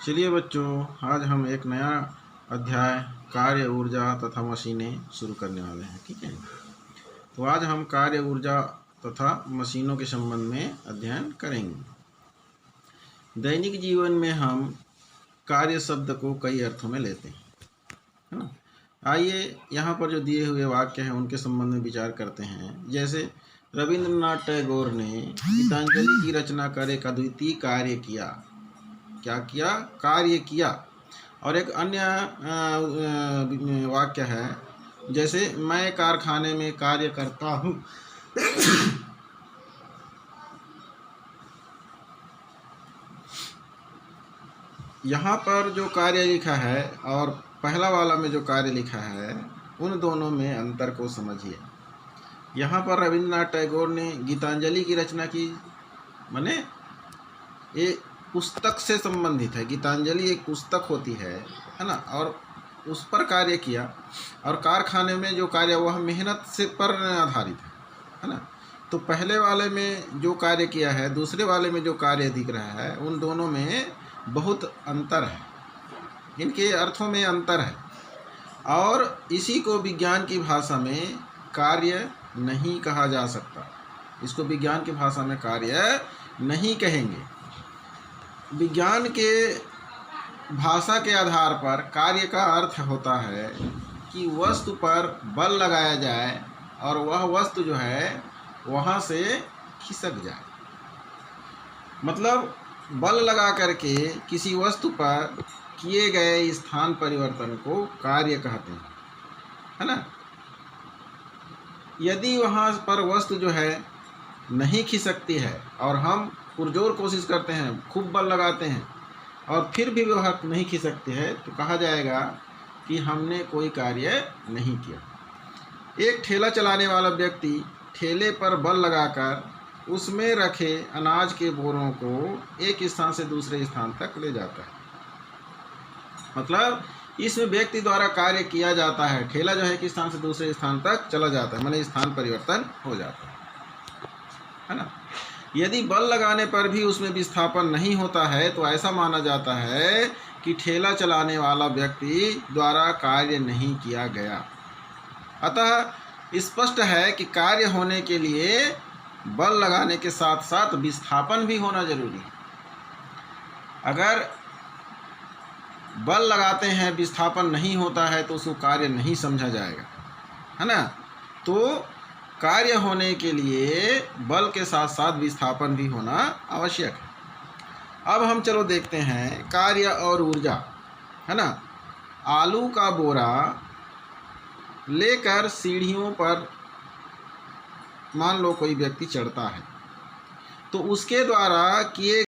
चलिए बच्चों, आज हम एक नया अध्याय कार्य ऊर्जा तथा मशीनें शुरू करने वाले हैं। ठीक है, तो आज हम कार्य ऊर्जा तथा मशीनों के संबंध में अध्ययन करेंगे। दैनिक जीवन में हम कार्य शब्द को कई अर्थों में लेते हैं, है ना। आइए यहाँ पर जो दिए हुए वाक्य हैं उनके संबंध में विचार करते हैं। जैसे रविंद्रनाथ टैगोर ने गीतांजलि की रचना कर एक अद्वितीय कार्य किया। क्या किया? कार्य किया। और एक अन्य वाक्य है, जैसे मैं कारखाने में कार्य करता हूँ। यहाँ पर जो कार्य लिखा है और पहला वाला में जो कार्य लिखा है, उन दोनों में अंतर को समझिए। यहाँ पर रविंद्रनाथ टैगोर ने गीतांजलि की रचना की, माने ये पुस्तक से संबंधित है। गीतांजलि एक पुस्तक होती है ना, और उस पर कार्य किया। और कारखाने में जो कार्य वह मेहनत से पर आधारित है ना। तो पहले वाले में जो कार्य किया है, दूसरे वाले में जो कार्य दिख रहा है, उन दोनों में बहुत अंतर है, इनके अर्थों में अंतर है। और इसी को विज्ञान की भाषा में कार्य नहीं कहा जा सकता। इसको विज्ञान की भाषा में कार्य नहीं कहेंगे। विज्ञान के भाषा के आधार पर कार्य का अर्थ होता है कि वस्तु पर बल लगाया जाए और वह वस्तु जो है वहाँ से खिसक जाए। मतलब बल लगा करके किसी वस्तु पर किए गए स्थान परिवर्तन को कार्य कहते हैं, है ना। यदि वहाँ पर वस्तु जो है नहीं खिसकती है और हम पुरजोर कोशिश करते हैं, खूब बल लगाते हैं और फिर भी वह नहीं खिसकती है, तो कहा जाएगा कि हमने कोई कार्य नहीं किया। एक ठेला चलाने वाला व्यक्ति ठेले पर बल लगाकर उसमें रखे अनाज के बोरों को एक स्थान से दूसरे स्थान तक ले जाता है। मतलब इसमें व्यक्ति द्वारा कार्य किया जाता है। ठेला जो है कि स्थान से दूसरे स्थान तक चला जाता है, माने स्थान परिवर्तन हो जाता है ना। यदि बल लगाने पर भी उसमें विस्थापन नहीं होता है तो ऐसा माना जाता है कि ठेला चलाने वाला व्यक्ति द्वारा कार्य नहीं किया गया। अतः स्पष्ट है कि कार्य होने के लिए बल लगाने के साथ साथ विस्थापन भी होना जरूरी है। अगर बल लगाते हैं, विस्थापन नहीं होता है, तो उसको कार्य नहीं समझा जाएगा, है ना। तो कार्य होने के लिए बल के साथ साथ विस्थापन भी होना आवश्यक है। अब हम चलो देखते हैं कार्य और ऊर्जा, है ना। आलू का बोरा लेकर सीढ़ियों पर मान लो कोई व्यक्ति चढ़ता है, तो उसके द्वारा किए